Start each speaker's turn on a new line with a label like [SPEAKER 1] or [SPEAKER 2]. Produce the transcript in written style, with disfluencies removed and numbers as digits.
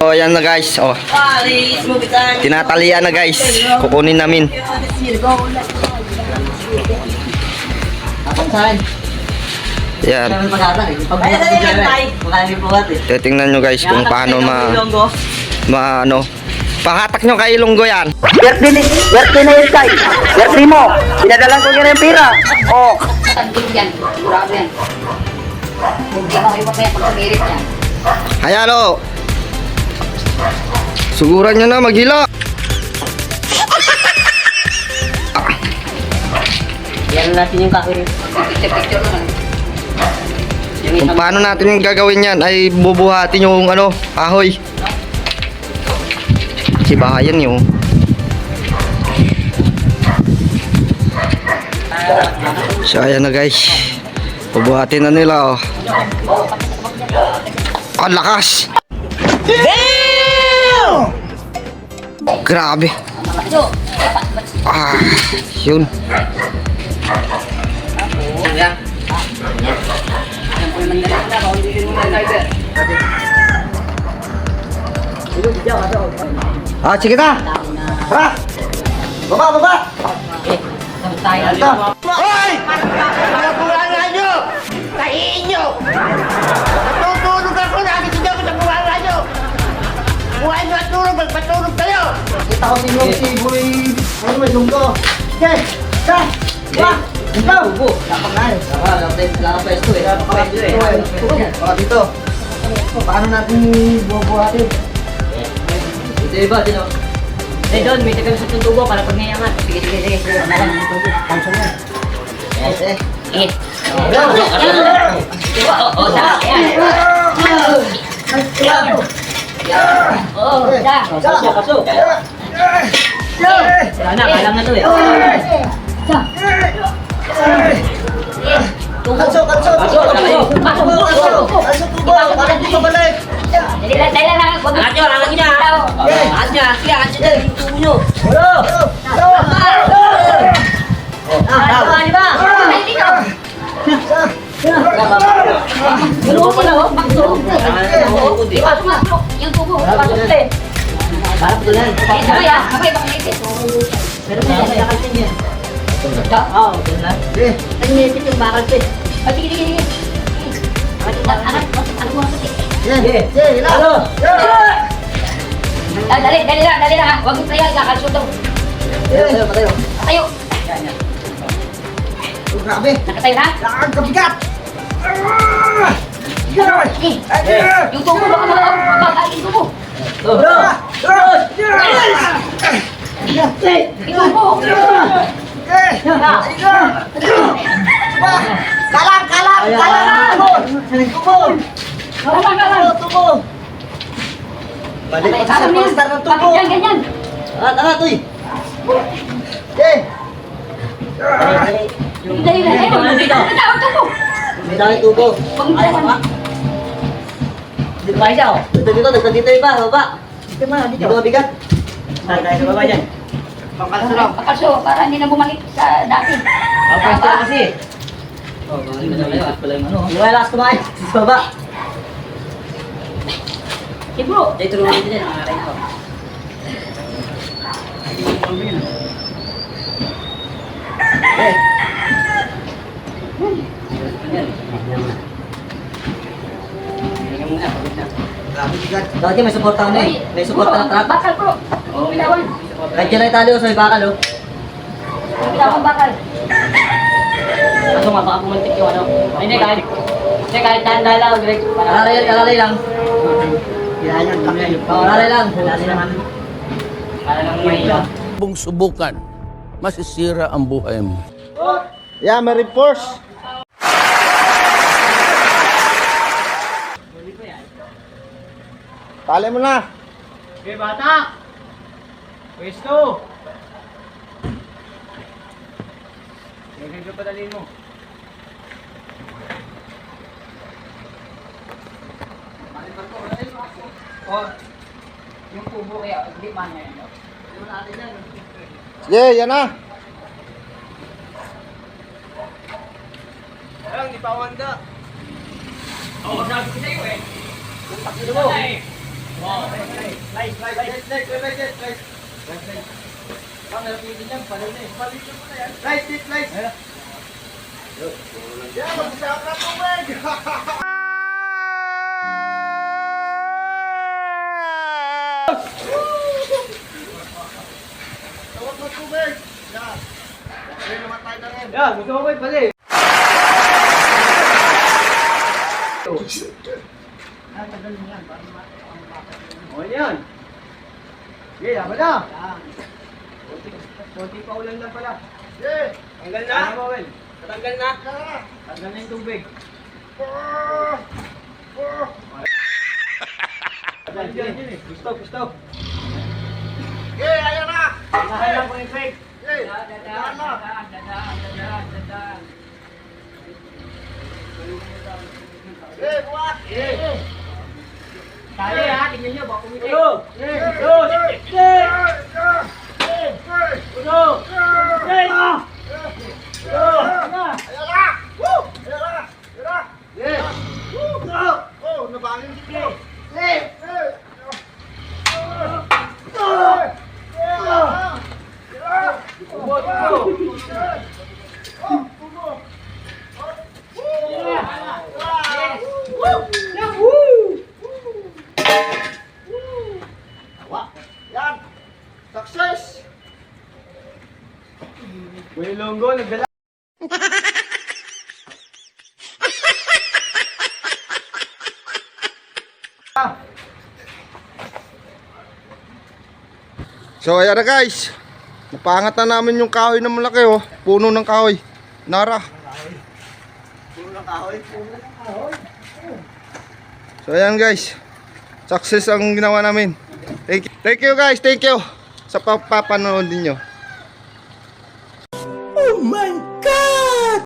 [SPEAKER 1] Oh, ayan na guys. Oh. Tinatalian na guys. Kukunin namin. Yan. Titingnan nyo guys kung paano ano. Pahatak nyo kay Ilonggo yan.
[SPEAKER 2] Werte na yun kay. Werte mo. Pinadalan ko yan yung pira. Oh.
[SPEAKER 1] Ayan o. Suguran nyo na maghila.
[SPEAKER 2] Yan natin yung kahoy. Picture naman.
[SPEAKER 1] Kung paano natin yung gagawin yan ay bubuhatin yung ano, kahoy. Kasi bahayan yun. So ayan na guys. Bubuhatin na nila oh. Ang lakas. Damn! Grabe. Ah, yun. Ah, sige na. Tara. Baba. Ito. Hoy! Nabulangan nyo! Kahiin nyo! Natutulog ako! Nakikita ko sa bulangan nyo! Buhay nyo at tulog! Magpatulog kayo! Kita ko si Boy... Ano may lunggo? Sige! Sige! Diba? Ito! Ubo! Dapat na eh. Dapat pwesto eh. Dapat dito. Paano natin bubuhatin? Ito iba, dito. Eh doon, may tagal sa tutubo para pag ngayaman. Sige. Malang yung tubo. Kamsa mo. Yes. Kalang na to eh. Kanso. Dali lang. Angat niya. Angat niya. Yung tubo nyo. Di ba? Yung tubo na, yung tubo, pasok eh. Parang tulan. Sabay bang naisip? Pero may nakasin yan. Oo, tulan. Ay, naisip yung bakal ko eh. Sige. Angat mo ako eh. Halo! Dali lang ha. Huwag mo tayo, kakalsyon daw. Tayo. Grabe.
[SPEAKER 2] Nakatayo na?
[SPEAKER 1] Nakakabigat.
[SPEAKER 2] Yung tubo, baka makakain tubo. Kalang. Tubo. Balik pa sa poster ng tubo.
[SPEAKER 1] Bakit ganyan?
[SPEAKER 2] Angat, uy. Dali. May dami tubo. Ayaw ka? Dito ba siya? Dito iba, baba. Dito mabigat. Tayo sa baba dyan.
[SPEAKER 3] Pakalso, para hindi na bumalik sa dati.
[SPEAKER 2] Pwesto na kasi. Hindi mo lakas kumain. Sa baba.
[SPEAKER 3] Bro.
[SPEAKER 2] Dito naman dito dyan. Dati may suporta na eh. May suporta na trap.
[SPEAKER 3] Bakal bro. Bitawan.
[SPEAKER 2] Nandiyan na itali sa may bakal oh.
[SPEAKER 3] Bitawan bakal.
[SPEAKER 2] Kaso nga baka pumuntik yung ano. Hindi kahit dahan-dahan lang. Alalay lang. Alalay lang. Para lang may ilang.
[SPEAKER 4] Kung subukan, masisira ang buhay mo.
[SPEAKER 1] Yeah, may reinforce. Tali mo na.
[SPEAKER 5] Okay, bata! Pwesto! Ganyan ka padalin mo.
[SPEAKER 3] Oh, yung tubo kaya, hindi man yan.
[SPEAKER 1] Sige, yan na.
[SPEAKER 5] Alang, di pa wanda.
[SPEAKER 3] Oo, sabi ko sa'yo eh. Kung takbo mo.
[SPEAKER 5] Right. Ang nalapitin yan, pala na eh. Palitin mo na yan. Right. Yan, mag-usap na tubig! Tawag mo tubig! Yan. Yan naman tayo na rin. Yan, gusto mo ba pala eh. O yan. Sige, dapat na. Konti pa ulan lang pala. Sige. Tanggal na. Tanggal na. Tanggal na yung tubig. Gusto. Sige, ayan na. Lahat lang po yung fake. Sige, lahat na. Sige, buhat. Sige. Tali ha, tingnan nyo, baka kumiti. Yan! Success! May longgo, nagdala.
[SPEAKER 1] So ayan na guys, napangat na namin yung kahoy na malaki oh. Puno ng kahoy. Nara. So ayan guys, success ang ginawa namin. Thank you guys, thank you sa papanood ninyo.
[SPEAKER 4] Oh my God!